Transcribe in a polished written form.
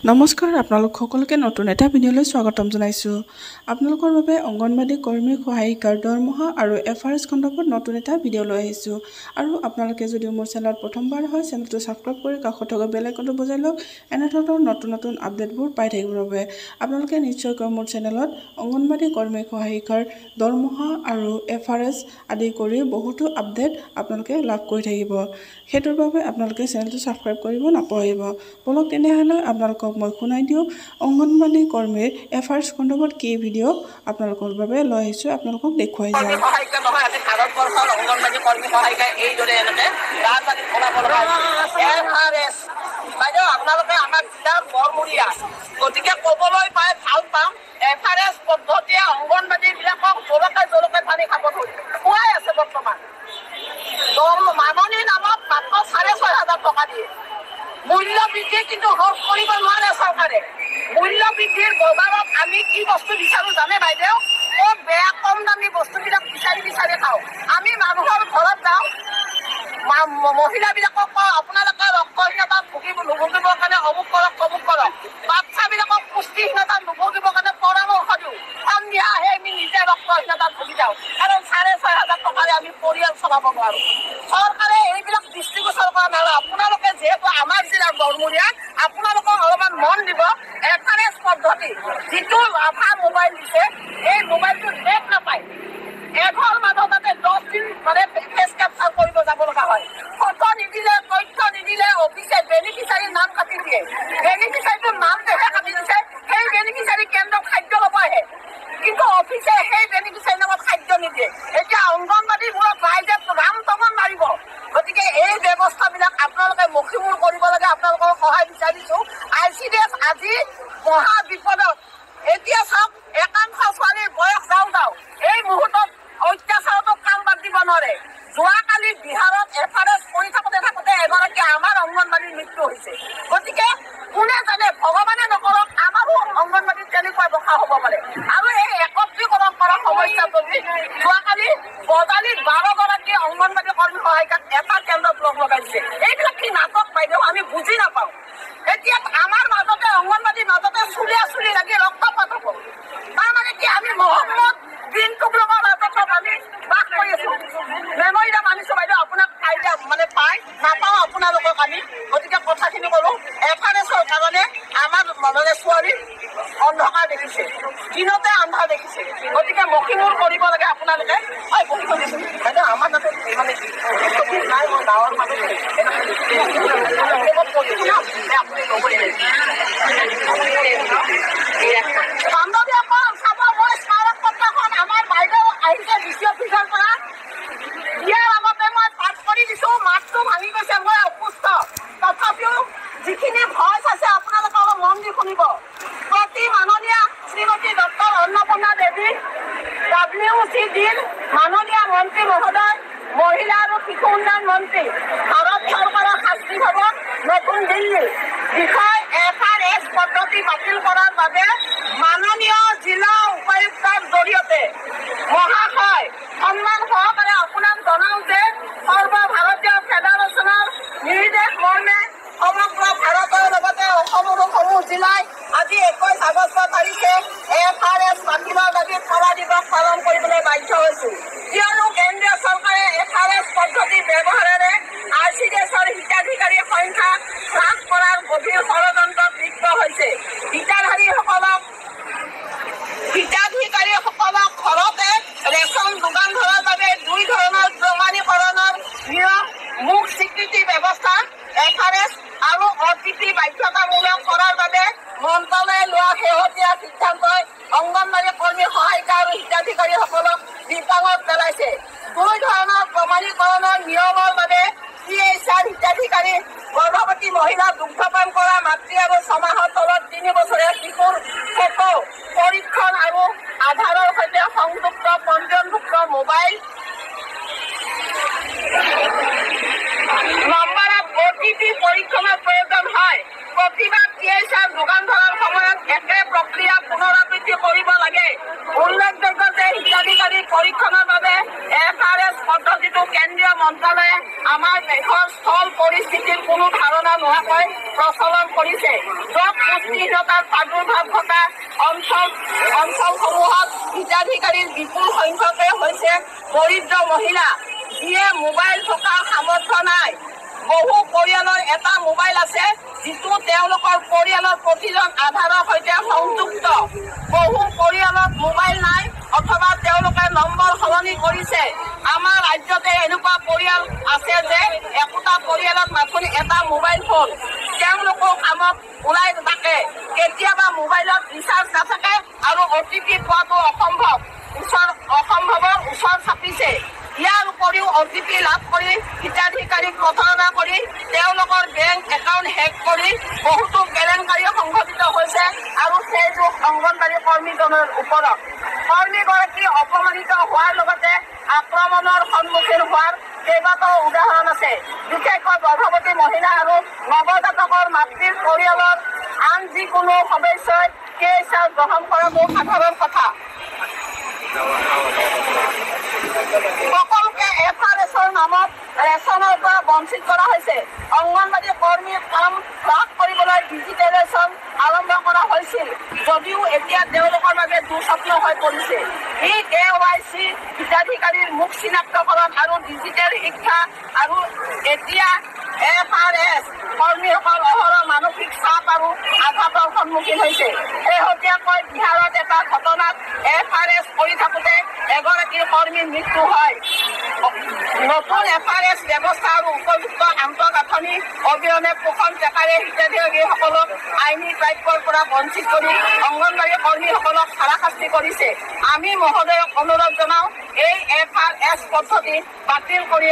নমস্কাৰ, আপোনালোক সকলোকে নতুন এটা ভিডিঅ'লৈ স্বাগতম জনাইছোঁ। আপোনালোকৰ বাবে অংগনবাড়ী কৰ্মী সহায়িকাৰ দৰমহা আৰু FRS খণ্ডৰ নতুন এটা ভিডিঅ' লৈ আহিছোঁ। আৰু আপোনালোকে যদি মোৰ চেনেলত প্ৰথমবাৰ হয়, চেনেলটো ছাবস্ক্ৰাইব কৰি কাষত থকা বেল আইকনটো বজাই লওক। এনেধৰণৰ নতুন আপডেটবোৰ পাই থাকিবৰ বাবে আপোনালোকে নিশ্চয়কৈ মোৰ চেনেলত অংগনবাড়ী কৰ্মী সহায়িকাৰ দৰমহা আৰু FRS আদি কৰি বহুতো আপডেট আপোনালোকে লাভ কৰি থাকিব। সেইটোৰ বাবে আপোনালোকে চেনেলটো ছাবস্ক্ৰাইব কৰিব নাপাহৰিব। বলক তেনেহ'লে আপোনালোকক মই শুনাই দিওঁ অংগনবাড়ী কৰ্মীৰ FRS খণ্ডত কি ভিডিঅ' আপোনালোকৰ বাবে লৈ আহিছোঁ, আপোনালোকক দেখুৱাই যাওঁ। ভাৰতবৰ্ষৰ অংগনবাড়ী কৰ্মী সহায়িকা এইদৰে এনেকে ৰাজধানীত ওলাব লগা FRS বাইদেউ আপোনালোকে আমাৰ জিলাৰ বৰমূৰীয়া, গতিকে ক'বলৈ পাই ভাল পাম FRS পদ্ধতিয়ে অংগনবাড়ীবিলাকক জলকে পানী খাব খুৱাই আছে। বৰ্তমান মাননীৰ নামত মাত্ৰ 6,500 টকা দিয়ে। মূল্য বৃদ্ধি কিন্তু হ্ৰাস কৰিব নোৱাৰে চৰকাৰে। মূল্য বৃদ্ধিৰ বজাৰত আমি কি বস্তু বিচাৰোঁ জানে বাইদেউ? বেয়া কম দামী বস্তুবিলাক বিচাৰি খাওঁ। আমি মানুহৰ ঘৰত যাওঁ, মহিলাবিলাকক কওঁ আপোনালোকে ৰক্তহীনতাত নুভুগিবৰ কাৰণে অমুক কৰক তমুক কৰক। বাচ্ছাবিলাকক পুষ্টিহীনতাত নুভুগিবৰ কাৰণে পৰামৰ্শ দিওঁ। সন্ধিয়া আহি আমি নিজে ৰক্তহীনতাত ভুগি যাওঁ, কাৰণ 6,500 টকাৰে আমি পৰিয়াল চলাব নোৱাৰোঁ। চৰকাৰে এইবিলাক দৃষ্টিগোচৰ কৰা নাই। আপোনালোকে যিহেতু আমাৰ জিলাৰ বৰমূৰীয়া, আপোনালোকক অলপমান মন দিব। FRS পদ্ধতি যিটো আভা মোবাইল দিছে, এই মোবাইলটো নেট নাপায়। এঘৰ মানুহ তাতে 10 দিন মানে ফেচ কেপচাৰ কৰিব যাব লগা হয়। ফটো নিদিলে, তথ্য নিদিলে অফিচে বেনিফিচাৰীৰ নাম কাটি দিয়ে। বেনিফিচাৰীটোৰ নামটোহে কাটি দিছে। সেই বেনিফিচাৰী কেন্দ্ৰত খাদ্য ল'ব আহে, কিন্তু অফিচে সেই বেনিফিচাৰীৰ নামত খাদ্য নিদিয়ে। এতিয়া অংগনবাড়ীবোৰক ৰাইজে ৰাম টঙন মাৰিব। গতিকে এই ব্যৱস্থাবিলাক আপোনালোকে মষিমূৰ কৰিব লাগে। আপোনালোকৰ সহায় বিচাৰিছোঁ। ICDS আজি মহা বিপদত। এতিয়া চাওক, একাংশ ছোৱালীৰ বয়স যাওঁ এই মুহূৰ্তত অত্যাচাৰতো কাম বাদ দিব নোৱাৰে। যোৱাকালি বিহাৰত FRS কৰি থাকোঁতে এগৰাকী আমাৰ অংগনবাড়ীৰ মৃত্যু হৈছে। গতিকে কোনে জানে, ভগৱানে নকৰক আমাৰো অংগনবাড়ীত তেনেকুৱা দশা হ'ব পাৰে। আৰু এই একত্ৰীকৰণ কৰা সমস্যা যদি যোৱাকালি বজালিত 12 গৰাকী অংগনবাড়ী কৰ্মী সহায়িকাক এটা কেন্দ্ৰত লগাইছে। এইবিলাক কি নাটক বাইদেউ? আমি বুজি নাপাওঁ। এতিয়া আমাৰ মাজতে অংগনবাড়ীৰ মাজতে চুলি লাগি ৰক্তপাত হ'ব। তাৰমানে কি আমি মহম্মদ বিন তুগলকৰ ৰাজত্বত আমি বাস কৰি আছো। মেমৰিটা মানিছো বাইদেউ, আপোনাক আইডিয়া মানে পাই নাপাওঁ আপোনালোকক আমি। গতিকে কথাখিনি ক'লো, FRSৰ কাৰণে আমাৰ মানে ছোৱালী অন্ধকাৰ দেখিছে, দিনতে আন্ধাৰ দেখিছে। গতিকে মষিমূৰ কৰিব লাগে আপোনালোকে। বাইদেউ আমাৰ তাতে মানে নাই, মই গাঁৱৰ মানুহ আমাৰ বাইদেউ আহিছে DC অফিচৰ পৰা। ইয়াৰ আগতে মই পাঠ কৰি দিছোঁ, মাতটো ভাঙি গৈছে, মই অসুস্থ। তথাপিও যিখিনি ভইচ আছে আপোনালোকে অলপ মন দি শুনিব। প্ৰতি মাননীয়া শ্ৰীমতী ডক্টৰ অন্নপূৰ্ণা দেৱী WC দিন মাননীয় মন্ত্ৰী মহোদয়, মহিলা আৰু শিশু উন্নয়ন মন্ত্ৰী, ভাৰত চৰকাৰৰ শাস্তি ভৱন, নতুন দিল্লী বিষয় FRS পদ্ধতি বাতিল কৰাৰ বাবে মাননীয় জিলা উপায়ুক্তৰ জৰিয়তে মহাশয় সন্মান সহকাৰে আপোনাক জনাওঁ যে সৰ্বভাৰতীয় ফেডাৰেশ্যনৰ নিৰ্দেশ মৰ্মে সমগ্ৰ ভাৰতৰ লগতে অসমৰো সমূহ জিলাই আজি 21 আগষ্ট তাৰিখে FRS বাতিলৰ দাবীত সভা দিৱস পালন কৰিবলৈ বাধ্য হৈছোঁ। কিয়নো কেন্দ্ৰীয় চৰকাৰে FRS পদ্ধতি ব্যৱহাৰেৰে ICDSৰ হিতাধিকাৰীৰ সংখ্যা হ্ৰাস কৰাৰ গভীৰ ষড়যন্ত্ৰত লিপ্ত হৈছে। হিতাধিকাৰীসকলক ঘৰতে ৰেচন যোগান ধৰাৰ বাবে 2 ধৰণৰ প্ৰমাণীকৰণৰ নিয়ম, মুখ স্বীকৃতি ব্যৱস্থা FRS আৰু OTP বাধ্যতামূলক কৰাৰ বাবে মন্ত্ৰালয়ে লোৱা শেহতীয়া সিদ্ধান্তই অংগনবাড়ী কৰ্মী সহায়িকা আৰু হিতাধিকাৰীসকলক বিপাঙত পেলাইছে। 2 ধৰণৰ প্ৰমাণীকৰণৰ নিয়মৰ বাবে CHR হিতাধিকাৰী, গৰ্ভৱতী মহিলা, দুগ্ধপান কৰা মাতৃ আৰু 6 মাহৰ তলত 3 বছৰীয়া শিশুৰ ফটো পৰীক্ষণ আৰু আধাৰৰ সৈতে সংযুক্ত পঞ্জীয়নভুক্ত মোবাইল নম্বৰত OTP পৰীক্ষণৰ প্ৰয়োজন হয়। প্ৰতিবাদ CHR যোগান ধৰাৰ সময়ত একে প্ৰক্ৰিয়া পুনৰাবৃত্তি কৰিব লাগে। উল্লেখযোগ্য যে হিতাধিকাৰী পৰীক্ষণৰ বাবে FRS পদ্ধতিটো কেন্দ্ৰীয় মন্ত্ৰালয়ে আমাৰ দেশৰ স্থল পৰিস্থিতিৰ কোনো ধাৰণা নোহোৱাকৈ প্ৰচলন কৰিছে। য'ত পুষ্টিহীনতাৰ প্ৰাদুৰ্ভাৱ ঘটা অঞ্চলসমূহত হিতাধিকাৰীৰ বিপুল সংখ্যকে হৈছে দৰিদ্ৰ মহিলা, যিয়ে মোবাইল থকাৰ সামৰ্থ্য নাই। বহু পৰিয়ালৰ এটা মোবাইল আছে, যিটো তেওঁলোকৰ পৰিয়ালৰ প্ৰতিজন আধাৰৰ সৈতে সংযুক্ত। বহু পৰিয়ালত মোবাইল নাই অথবা তেওঁলোকে নম্বৰ সলনি কৰিছে। আমাৰ ৰাজ্যতে এনেকুৱা পৰিয়াল আছে যে একোটা পৰিয়ালত মাথোন এটা মোবাইল ফোন। তেওঁলোকো কামত ওলাই থাকে, কেতিয়াবা মোবাইলত ৰিচাৰ্জ নাথাকে আৰু OTP পোৱাটো অসম্ভৱৰ ওচৰ চাপিছে। ইয়াৰ উপৰিও OTP লাভ কৰি হিতাধিকাৰীক প্ৰতাৰণা কৰি তেওঁলোকৰ বেংক একাউণ্ট হেক কৰি বহুতো কেলেংকাৰী সংঘটিত হৈছে আৰু সেই দুখ অংগনবাড়ী কৰ্মীজনৰ ওপৰত। কৰ্মীগৰাকী অপমানিত হোৱাৰ লগতে আক্ৰমণৰ সন্মুখীন হোৱাৰ কেইবাটাও উদাহৰণ আছে। বিশেষকৈ গৰ্ভৱতী মহিলা আৰু নৱজাতকৰ মাতৃৰ পৰিয়ালৰ আন যিকোনো সদস্যই কেইচাৰ গ্ৰহণ কৰাটো সাধাৰণ কথা। সকলোকে FRSৰ নামত ৰেচনৰ পৰা বঞ্চিত কৰা হৈছে। অংগনবাড়ী কৰ্মীৰ কাম হ্ৰাস কৰিবলৈ ডিজিটেলাইজেশ্যন আৰম্ভ কৰা হৈছিল, যদিও এতিয়া তেওঁলোকৰ বাবে দুঃস্বপ্ন হৈ পৰিছে। KYC, হিতাধিকাৰীৰ মুখ চিনাক্তকৰণ আৰু ডিজিটেল শিক্ষা আৰু এতিয়া FRS কৰ্মীসকল অহৰহ মানসিক চাপ আৰু আঘাতৰ সন্মুখীন হৈছে। শেহতীয়াকৈ বিহাৰত এটা ঘটনাত FRS কৰি থাকোঁতে এগৰাকী কৰ্মীৰ মৃত্যু হয়। নতুন FRS ব্যৱস্থা আৰু উপযুক্ত আন্তঃগাঁথনি অবিহনে পোষণ ট্ৰেকাৰে হিতাধিকাৰীসকলক আইনী প্ৰাপ্যৰ পৰা বঞ্চিত কৰি অংগনবাড়ী কৰ্মীসকলক হাৰাশাস্তি কৰিছে। আমি মহোদয়ক অনুৰোধ জনাওঁ, এই FRS পদ্ধতি বাতিল কৰি